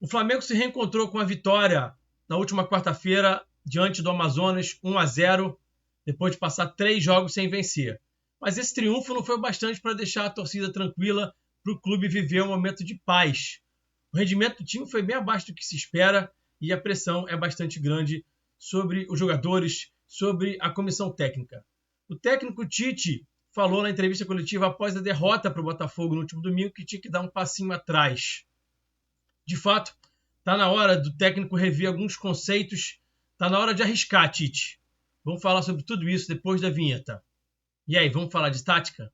O Flamengo se reencontrou com a vitória na última quarta-feira diante do Amazonas, 1-0, depois de passar 3 jogos sem vencer. Mas esse triunfo não foi bastante para deixar a torcida tranquila para o clube viver um momento de paz. O rendimento do time foi bem abaixo do que se espera e a pressão é bastante grande sobre os jogadores, sobre a comissão técnica. O técnico Tite falou na entrevista coletiva após a derrota para o Botafogo no último domingo que tinha que dar um passinho atrás. De fato, está na hora do técnico rever alguns conceitos, está na hora de arriscar, Tite. Vamos falar sobre tudo isso depois da vinheta. E aí, vamos falar de tática?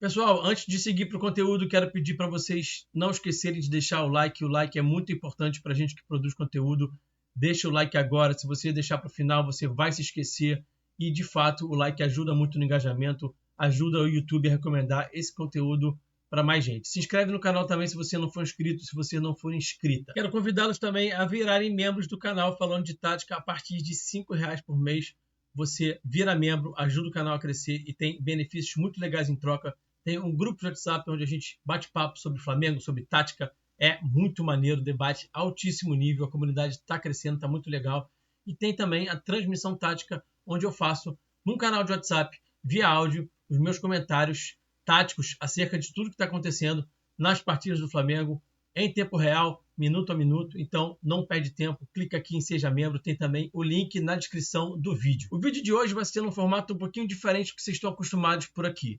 Pessoal, antes de seguir para o conteúdo, quero pedir para vocês não esquecerem de deixar o like. O like é muito importante para a gente que produz conteúdo. Deixa o like agora. Se você deixar para o final, você vai se esquecer. E, de fato, o like ajuda muito no engajamento, ajuda o YouTube a recomendar esse conteúdo para mais gente. Se inscreve no canal também se você não for inscrito, se você não for inscrita. Quero convidá-los também a virarem membros do canal falando de tática a partir de R$5 por mês. Você vira membro, ajuda o canal a crescer e tem benefícios muito legais em troca. Tem um grupo de WhatsApp onde a gente bate papo sobre Flamengo, sobre tática. É muito maneiro, debate altíssimo nível, a comunidade está crescendo, está muito legal. E tem também a transmissão tática, onde eu faço num canal de WhatsApp, via áudio, os meus comentários táticos acerca de tudo que está acontecendo nas partidas do Flamengo, em tempo real, minuto a minuto. Então, não perde tempo, clica aqui em Seja Membro, tem também o link na descrição do vídeo. O vídeo de hoje vai ser num formato um pouquinho diferente do que vocês estão acostumados por aqui.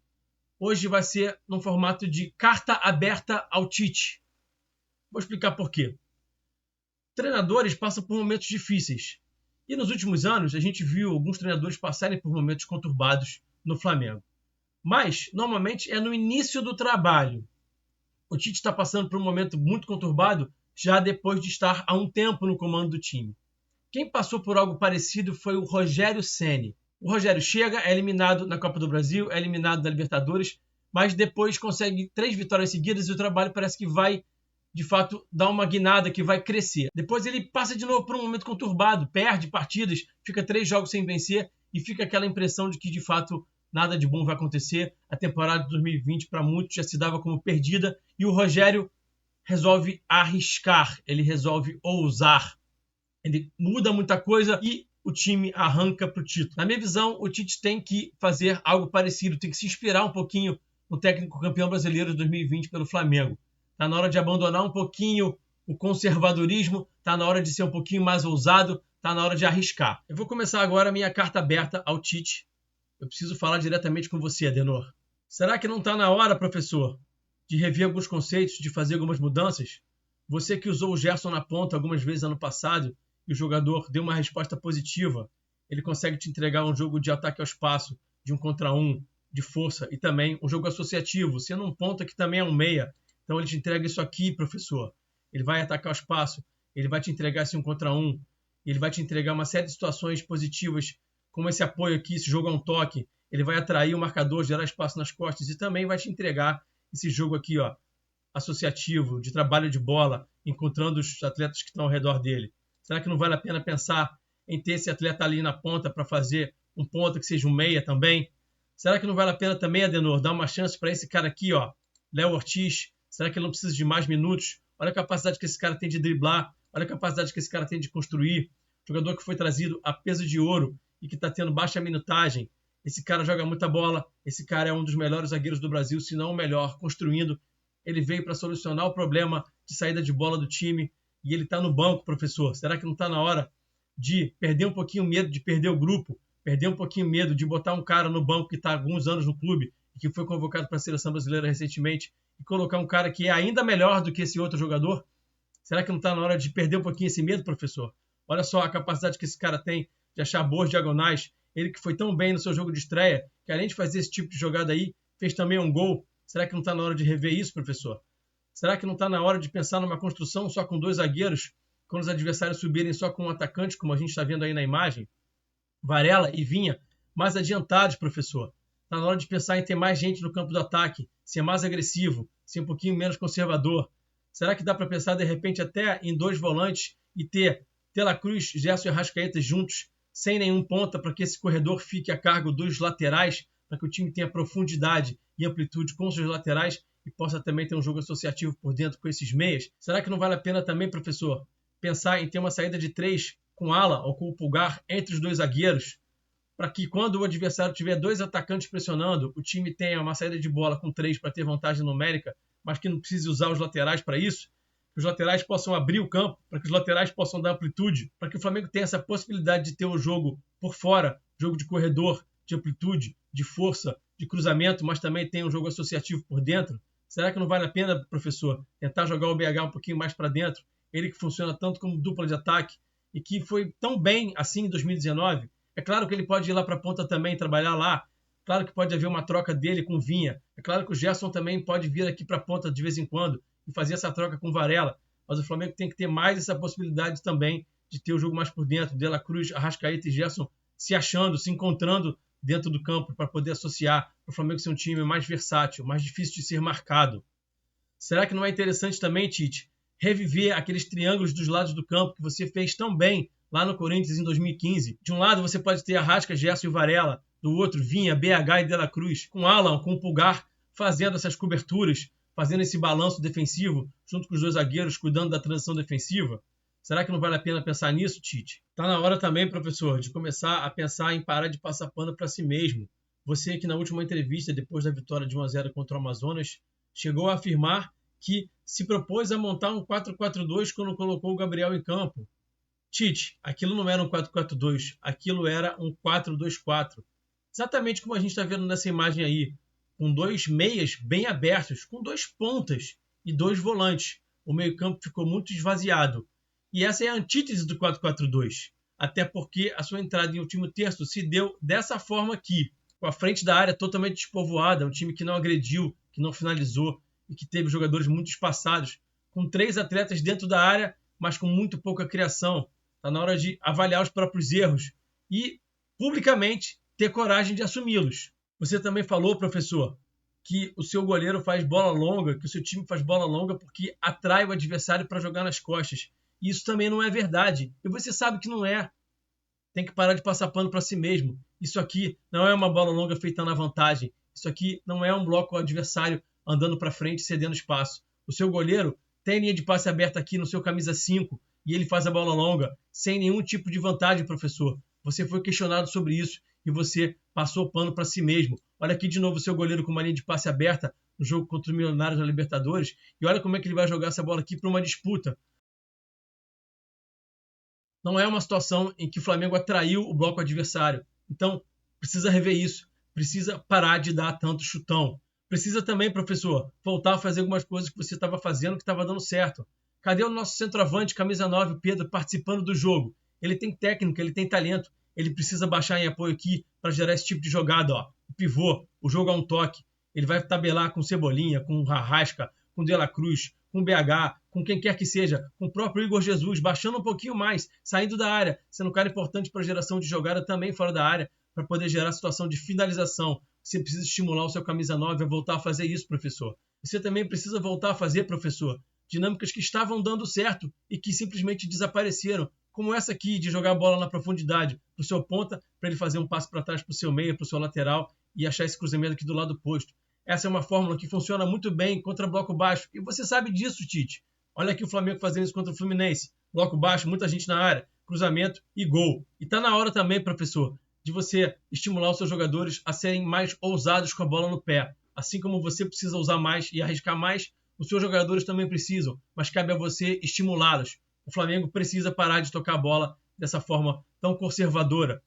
Hoje vai ser num formato de carta aberta ao Tite. Vou explicar por quê. Treinadores passam por momentos difíceis. E nos últimos anos, a gente viu alguns treinadores passarem por momentos conturbados no Flamengo. Mas, normalmente, é no início do trabalho. O Tite está passando por um momento muito conturbado já depois de estar há um tempo no comando do time. Quem passou por algo parecido foi o Rogério Ceni. O Rogério chega, é eliminado na Copa do Brasil, é eliminado da Libertadores, mas depois consegue 3 vitórias seguidas e o trabalho parece que vai, de fato, dar uma guinada, que vai crescer. Depois ele passa de novo por um momento conturbado, perde partidas, fica 3 jogos sem vencer e fica aquela impressão de que, de fato, nada de bom vai acontecer. A temporada de 2020, para muitos, já se dava como perdida e o Rogério resolve arriscar, ele resolve ousar. Ele muda muita coisa e o time arranca para o título. Na minha visão, o Tite tem que fazer algo parecido, tem que se inspirar um pouquinho no técnico campeão brasileiro de 2020 pelo Flamengo. Está na hora de abandonar um pouquinho o conservadorismo, está na hora de ser um pouquinho mais ousado, está na hora de arriscar. Eu vou começar agora a minha carta aberta ao Tite. Eu preciso falar diretamente com você, Adenor. Será que não está na hora, professor, de rever alguns conceitos, de fazer algumas mudanças? Você que usou o Gerson na ponta algumas vezes ano passado e o jogador deu uma resposta positiva, ele consegue te entregar um jogo de ataque ao espaço, de 1 contra 1, de força e também um jogo associativo, sendo um ponta que também é um meia. Então ele te entrega isso aqui, professor. Ele vai atacar o espaço, ele vai te entregar esse 1 contra 1, ele vai te entregar uma série de situações positivas, como esse apoio aqui, esse jogo a um toque, ele vai atrair o marcador, gerar espaço nas costas e também vai te entregar esse jogo aqui, ó, associativo, de trabalho de bola, encontrando os atletas que estão ao redor dele. Será que não vale a pena pensar em ter esse atleta ali na ponta para fazer um ponta que seja um meia também? Será que não vale a pena também, Adenor, dar uma chance para esse cara aqui, ó, Léo Ortiz? Será que ele não precisa de mais minutos? Olha a capacidade que esse cara tem de driblar, olha a capacidade que esse cara tem de construir. Jogador que foi trazido a peso de ouro e que está tendo baixa minutagem. Esse cara joga muita bola, esse cara é um dos melhores zagueiros do Brasil, se não o melhor, construindo. Ele veio para solucionar o problema de saída de bola do time e ele está no banco, professor. Será que não está na hora de perder um pouquinho o medo de perder o grupo, perder um pouquinho o medo de botar um cara no banco que está há alguns anos no clube e que foi convocado para a seleção brasileira recentemente e colocar um cara que é ainda melhor do que esse outro jogador? Será que não está na hora de perder um pouquinho esse medo, professor? Olha só a capacidade que esse cara tem de achar boas diagonais. Ele que foi tão bem no seu jogo de estreia, que além de fazer esse tipo de jogada aí, fez também um gol. Será que não está na hora de rever isso, professor? Será que não está na hora de pensar numa construção só com 2 zagueiros, quando os adversários subirem só com um atacante, como a gente está vendo aí na imagem? Varela e Vinha mais adiantados, professor. Está na hora de pensar em ter mais gente no campo do ataque, ser mais agressivo, ser um pouquinho menos conservador. Será que dá para pensar, de repente, até em 2 volantes e ter De La Cruz, Gerson e Arrascaeta juntos? sem nenhum ponta, para que esse corredor fique a cargo dos laterais, para que o time tenha profundidade e amplitude com seus laterais e possa também ter um jogo associativo por dentro com esses meias? Será que não vale a pena também, professor, pensar em ter uma saída de 3 com ala ou com o Pulgar entre os dois zagueiros, para que quando o adversário tiver 2 atacantes pressionando, o time tenha uma saída de bola com 3 para ter vantagem numérica, mas que não precise usar os laterais para isso? Que os laterais possam abrir o campo, para que os laterais possam dar amplitude, para que o Flamengo tenha essa possibilidade de ter o jogo por fora, jogo de corredor, de amplitude, de força, de cruzamento, mas também tenha um jogo associativo por dentro? Será que não vale a pena, professor, tentar jogar o BH um pouquinho mais para dentro? Ele que funciona tanto como dupla de ataque e que foi tão bem assim em 2019. É claro que ele pode ir lá para a ponta também, trabalhar lá. Claro que pode haver uma troca dele com o Vinha. É claro que o Gerson também pode vir aqui para a ponta de vez em quando e fazer essa troca com o Varela. Mas o Flamengo tem que ter mais essa possibilidade também de ter o jogo mais por dentro. De La Cruz, Arrascaeta e Gerson se achando, se encontrando dentro do campo para poder associar para o Flamengo ser um time mais versátil, mais difícil de ser marcado. Será que não é interessante também, Tite, reviver aqueles triângulos dos lados do campo que você fez tão bem lá no Corinthians em 2015? De um lado você pode ter Arrasca, Gerson e Varela, do outro Vinha, BH e De La Cruz, com Alan, com o Pulgar, fazendo essas coberturas, fazendo esse balanço defensivo, junto com os dois zagueiros, cuidando da transição defensiva. Será que não vale a pena pensar nisso, Tite? Está na hora também, professor, de começar a pensar em parar de passar pano para si mesmo. Você que na última entrevista, depois da vitória de 1-0 contra o Amazonas, chegou a afirmar que se propôs a montar um 4-4-2 quando colocou o Gabriel em campo. Tite, aquilo não era um 4-4-2, aquilo era um 4-2-4. Exatamente como a gente está vendo nessa imagem aí, com 2 meias bem abertos, com 2 pontas e 2 volantes. O meio-campo ficou muito esvaziado. E essa é a antítese do 4-4-2, até porque a sua entrada em último terço se deu dessa forma aqui, com a frente da área totalmente despovoada, um time que não agrediu, que não finalizou e que teve jogadores muito espaçados, com 3 atletas dentro da área, mas com muito pouca criação. Está na hora de avaliar os próprios erros e, publicamente, ter coragem de assumi-los. Você também falou, professor, que o seu goleiro faz bola longa, que o seu time faz bola longa porque atrai o adversário para jogar nas costas. E isso também não é verdade. E você sabe que não é. Tem que parar de passar pano para si mesmo. Isso aqui não é uma bola longa feita na vantagem. Isso aqui não é um bloco adversário andando para frente, cedendo espaço. O seu goleiro tem linha de passe aberta aqui no seu camisa 5 e ele faz a bola longa sem nenhum tipo de vantagem, professor. Você foi questionado sobre isso e você passou pano para si mesmo. Olha aqui de novo o seu goleiro com uma linha de passe aberta no jogo contra o Milionários da Libertadores e olha como é que ele vai jogar essa bola aqui para uma disputa. Não é uma situação em que o Flamengo atraiu o bloco adversário. Então, precisa rever isso. Precisa parar de dar tanto chutão. Precisa também, professor, voltar a fazer algumas coisas que você estava fazendo que estava dando certo. Cadê o nosso centroavante, camisa 9, Pedro, participando do jogo? Ele tem técnica, ele tem talento. Ele precisa baixar em apoio aqui para gerar esse tipo de jogada. Ó. O pivô, o jogo a um toque. Ele vai tabelar com Cebolinha, com Arrasca, com De La Cruz, com BH, com quem quer que seja, com o próprio Igor Jesus, baixando um pouquinho mais, saindo da área, sendo um cara importante para a geração de jogada também fora da área, para poder gerar situação de finalização. Você precisa estimular o seu camisa 9 a voltar a fazer isso, professor. Você também precisa voltar a fazer, professor, dinâmicas que estavam dando certo e que simplesmente desapareceram, como essa aqui, de jogar a bola na profundidade para o seu ponta, para ele fazer um passo para trás para o seu meia, para o seu lateral e achar esse cruzamento aqui do lado oposto. Essa é uma fórmula que funciona muito bem contra bloco baixo. E você sabe disso, Tite. Olha aqui o Flamengo fazendo isso contra o Fluminense. Bloco baixo, muita gente na área, cruzamento e gol. E está na hora também, professor, de você estimular os seus jogadores a serem mais ousados com a bola no pé. Assim como você precisa usar mais e arriscar mais, os seus jogadores também precisam, mas cabe a você estimulá-los. O Flamengo precisa parar de tocar a bola dessa forma tão conservadora.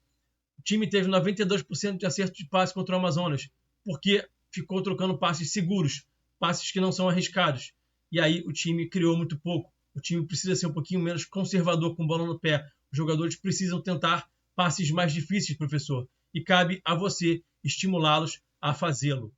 O time teve 92% de acerto de passe contra o Amazonas, porque ficou trocando passes seguros, passes que não são arriscados. E aí o time criou muito pouco. O time precisa ser um pouquinho menos conservador com bola no pé. Os jogadores precisam tentar passes mais difíceis, professor. E cabe a você estimulá-los a fazê-lo.